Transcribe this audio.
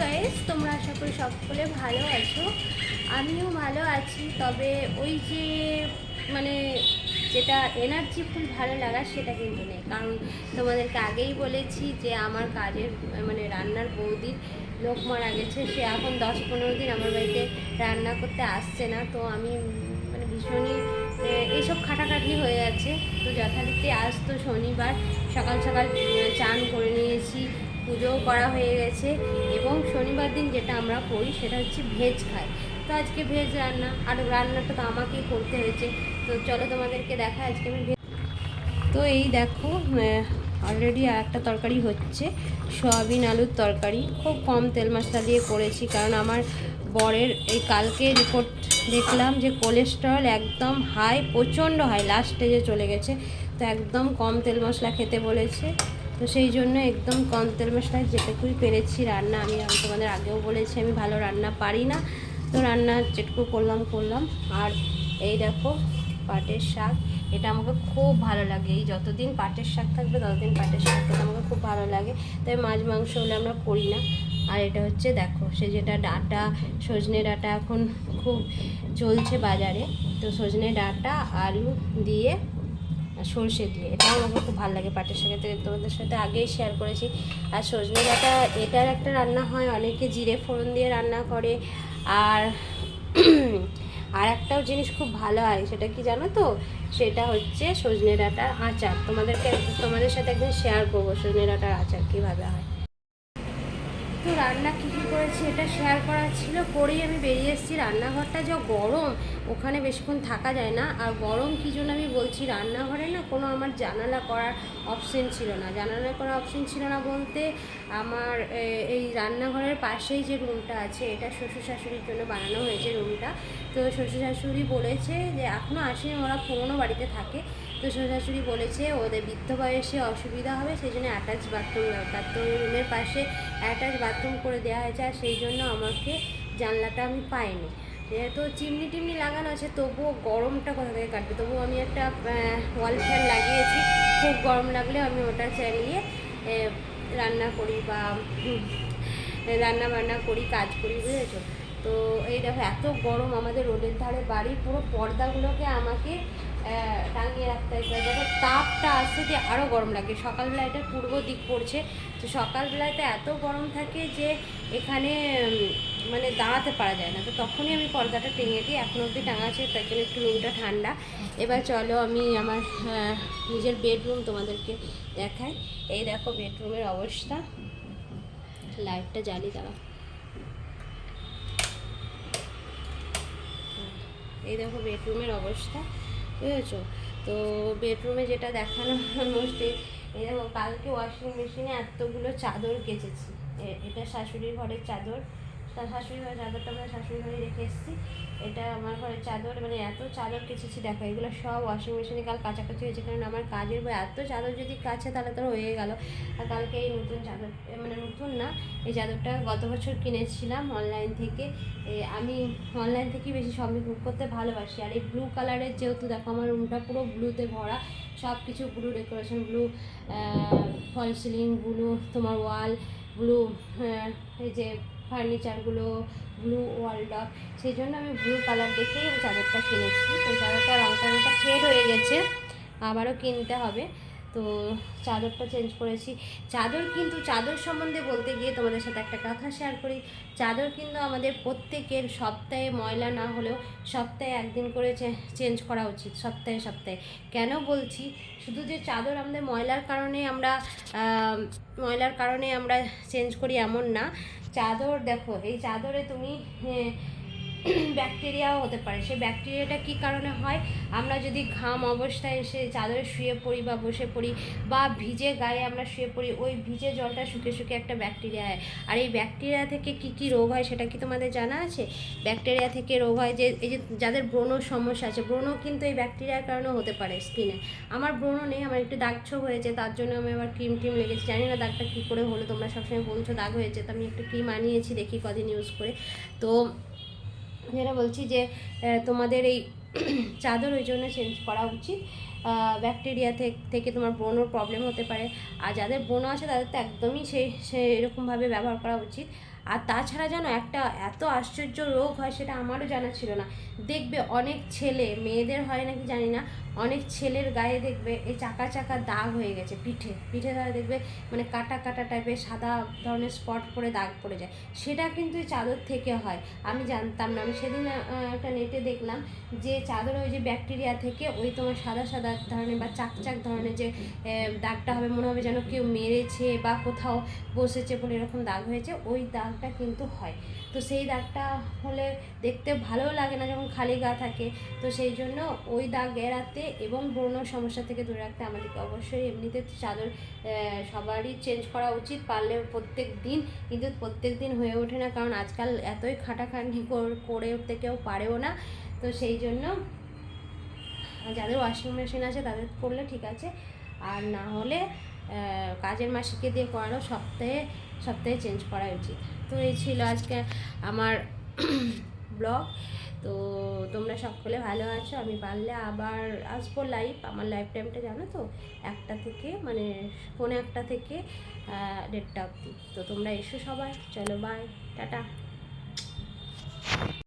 Guys, তোমরা আশা করি সকলে ভালো আছো। আমিও ভালো আছি, তবে ওই যে মানে যেটা এনার্জি ফুল ভালো লাগা সেটা কিন্তু নেই। কারণ তোমাদেরকে আগেই বলেছি যে আমার কাজের মানে রান্নার বৌদির লোক মারা গেছে। সে এখন 10-15 দিন আমার বাড়িতে রান্না করতে আসছে না। তো আমি মানে ভীষণই এইসব খাটাখাটনি হয়ে যাচ্ছে। তো যথারীতি আজ তো শনিবার সকাল সকাল চান করে নিয়েছি, পুজোও করা হয়ে গেছে। এবং শনিবার দিন যেটা আমরা করি সেটা হচ্ছে ভেজ খাই। তো আজকে ভেজ রান্না, আর রান্নাটা তো আমাকেই করতে হয়েছে। তো চলো তোমাদেরকে দেখা আজকে আমি তো এই দেখো অলরেডি আর একটা তরকারি হচ্ছে, সয়াবিন আলুর তরকারি। খুব কম তেল মশলা দিয়ে করেছি, কারণ আমার বরের এই কালকে রিপোর্ট দেখলাম যে কোলেস্টেরল একদম হাই, প্রচণ্ড হাই, লাস্ট স্টেজে চলে গেছে। তো একদম কম তেল মশলা খেতে বলেছে। তো সেই জন্য একদম কম তেল মশলায় যেটুকুই পেরেছি রান্না, আমি তোমাদের আগেও বলেছি আমি ভালো রান্না পারি না। তো রান্না যেটুকু করলাম। আর এই দেখো পাটের শাক, এটা আমাকে খুব ভালো লাগে। এই যতদিন পাটের শাক থাকবে ততদিন পাটের শাক খেতে আমাকে খুব ভালো লাগে। তাই মাছ মাংস হলে আমরা করি না। আর এটা হচ্ছে দেখো সে যেটা ডাঁটা, সজনে ডাঁটা এখন খুব চলছে বাজারে। তো সজনে ডাঁটা আলু দিয়ে সর্ষে দিয়ে, এটাও আমাকে খুব ভালো লাগে পাটের শাকের থেকে, তোমাদের সাথে আগেই শেয়ার করেছি। আর সজনে ডাঁটা এটার একটা রান্না হয়, অনেকে জিরে ফোড়ন দিয়ে রান্না করে। আর আর একটাও জিনিস খুব ভালো হয়, সেটা কি জানো তো? সেটা হচ্ছে সজনে ডাঁটার আচার। তোমাদের সাথে একদিন শেয়ার করবো সজনে ডাঁটার আচার কীভাবে হয়। তো রান্না কী কী করেছি এটা শেয়ার করার ছিল, করেই আমি বেরিয়ে এসেছি। রান্নাঘরটা যা গরম, ওখানে বেশিক্ষণ থাকা যায় না। আর গরম কী জন্য আমি বলছি, রান্নাঘরে না কোনো আমার জানালা করার অপশন ছিল না। জানালা করার অপশন ছিল না বলতে, আমার এই রান্নাঘরের পাশেই যে রুমটা আছে, এটা শ্বশুর শাশুড়ির জন্য বানানো হয়েছে রুমটা। তো শ্বশুর শাশুড়ি বলেছে যে এখনও আসেনি, ওরা পুরোনো বাড়িতে থাকে। তো শ্বশুর শাশুড়ি বলেছে ওদের বৃদ্ধ বয়সে অসুবিধা হবে, সেই জন্য অ্যাটাচ বাথরুম দরকার। তো রুমের পাশে অ্যাটাচ বাথরুম করে দেওয়া হয়েছে। আর সেই জন্য আমাকে জানলাটা আমি পাইনি। যেহেতু চিমনি টিমনি লাগানো আছে, তবুও গরমটা কোথা থেকে কাটবে। তবুও আমি একটা ওয়াল ফ্যান লাগিয়েছি, খুব গরম লাগলে আমি ওটা চালিয়ে রান্না করি বা রান্না বান্না করি, কাজ করি, বুঝেছো? তো এই দেখো এত গরম, আমাদের রোডের ধারে বাড়ি, পুরো পর্দাগুলোকে আমাকে টাঙিয়ে রাখতে হয়। যখন তাপটা আসছে যে আরও গরম লাগে। সকালবেলা এটা পূর্ব দিক পড়ছে, তো সকালবেলায় তো এত গরম থাকে যে এখানে মানে দাঁড়াতে পারা যায় না। তো তখনই আমি পর্দাটা টেঙে দিই, এখন অবধি টাঙাচ্ছে, তার জন্য একটু রুমটা ঠান্ডা। এবার চলো আমি আমার নিজের বেডরুম তোমাদেরকে দেখাই। এই দেখো বেডরুমের অবস্থা, লাইটটা জ্বালি দাঁড়াও। এই দেখো বেডরুমের অবস্থা, বুঝেছো? তো বেডরুমে যেটা দেখানো মোস্টলি, এই দেখো কালকে ওয়াশিং মেশিনে এতগুলো চাদর কেচেছি। এটা শাশুড়ির ঘরের চাদর, শাশুড়ি ঘরের চাদরটা আমরা শাশুড়ি ঘরে রেখে এসেছি। এটা আমার ঘরের চাদর, মানে এত চাদর কেচেছি দেখো। এগুলো সব ওয়াশিং মেশিনে কাল কাচাকাচি হয়েছে, কারণ আমার কাজের বই এত চাদর যদি কাছে তাহলে তো হয়ে গেল। আর কালকে এই নতুন চাদর, মানে নতুন না, এই চাদরটা গত বছর কিনেছিলাম অনলাইন থেকে। আমি অনলাইন থেকেই বেশি শপিং করতে ভালোবাসি। আর এই ব্লু কালারের, যেহেতু দেখো আমার রুমটা পুরো ব্লুতে ভরা, সব কিছু ব্লু ডেকোরেশন, ব্লু ফল সিলিং, ব্লু তোমার ওয়াল, ব্লু এই যে ফার্নিচারগুলো, ব্লু ওয়ালডক, সেই জন্য আমি ব্লু কালার দেখেই ওই চাদরটা কিনেছি। তো চাদরটা রঙটা ফেড হয়ে গেছে, আবারও কিনতে হবে। তো চাদরটা চেঞ্জ করেছি। চাদর সম্বন্ধে বলতে গিয়ে তোমাদের সাথে একটা কথা শেয়ার করি। চাদর কিন্তু আমাদের প্রত্যেকের সপ্তাহে, ময়লা না হলেও সপ্তাহে একদিন করে চেঞ্জ করা উচিত, সপ্তাহে। কেন বলছি, শুধু যে চাদর আমাদের ময়লার কারণে আমরা চেঞ্জ করি এমন না। চাদর দেখো, এই চাদরে তুমি ব্যাকটেরিয়াও হতে পারে। সেই ব্যাকটেরিয়াটা কী কারণে হয়, আমরা যদি ঘাম অবস্থায় এসে চাদরে শুয়ে পড়ি বা বসে পড়ি, বা ভিজে গায়ে আমরা শুয়ে পড়ি, ওই ভিজে জলটা শুকে একটা ব্যাকটেরিয়া হয়। আর এই ব্যাকটেরিয়া থেকে কি রোগ হয় সেটা কি তোমাদের জানা আছে? ব্যাকটেরিয়া থেকে রোগ হয় যে, এই যে যাদের ব্রণ সমস্যা আছে, ব্রণ কিন্তু এই ব্যাকটেরিয়ার কারণেও হতে পারে স্কিনে। আমার ব্রণ নেই, আমার একটু দাগ ছোপ হয়েছে, তার জন্য আমি আবার ক্রিম লেগেছি। জানি না দাগটা কী করে হলো, তোমরা সবসময় বলছো দাগ হয়েছে, তো আমি একটু ক্রিম আনিয়েছি, দেখি কদিন ইউজ করে। তো যেটা বলছি যে তোমাদের এই চাদর ওই জন্য চেঞ্জ করা উচিত। ব্যাকটেরিয়া থেকে তোমার ব্রণর প্রবলেম হতে পারে। আর যাদের ব্রণ আছে তাদের তো একদমই এরকমভাবে ব্যবহার করা উচিত। আর তাছাড়া জানো একটা এত আশ্চর্য রোগ হয় সেটা আমারও জানা ছিল না। দেখবে অনেক ছেলে, মেয়েদের হয় নাকি জানি না, অনেক ছেলের গায়ে দেখবে এই চাকা চাকা দাগ হয়ে গেছে, পিঠে পিঠে ধরে দেখবে মানে কাটা কাটা টাইপের সাদা ধরনের স্পট করে দাগ পড়ে যায়। সেটা কিন্তু এই চাদর থেকে হয়, আমি জানতাম না। আমি সেদিন একটা নেটে দেখলাম যে চাদরে ওই যে ব্যাকটেরিয়া থেকে ওই তোমার সাদা সাদা ধরনের বা চাকচাক ধরনের যে দাগটা হবে, মনে হবে যেন কেউ মেরেছে বা কোথাও বসেছে বলে এরকম দাগ হয়েছে, ওই দাগটা কিন্তু হয়। তো সেই দাগটা হলে দেখতে ভালোও লাগে না যখন খালি গা থাকে। তো সেই জন্য ওই দাগ এড়াতে এবং ব্রণ সমস্যা থেকে দূরে রাখতে আমাদেরকে অবশ্যই এমনিতে চাদর সবারই চেঞ্জ করা উচিত, পারলে প্রত্যেক দিন। কিন্তু প্রত্যেক দিন হয়ে ওঠে না, কারণ আজকাল এতই খাটাখাটনি করে উঠতে কেউ পারেও না। তো সেই জন্য যাদের ওয়াশিং মেশিন আছে তাদের করলে ঠিক আছে, আর না হলে কাজের মাসিকে দিয়ে করানো সপ্তাহে সপ্তাহে চেঞ্জ করা উচিত। তো এই ছিল আজকে আমার ব্লগ। তো তোমরা সকলে ভালো আছো? আমি পারলে আবার আসবো লাইভ। আমার লাইভ টাইমটা জানো তো, 1টা থেকে মানে 1:45 থেকে 1:30 অবধি। তো তোমরা এসো সবাই। চলো বাই, টাটা।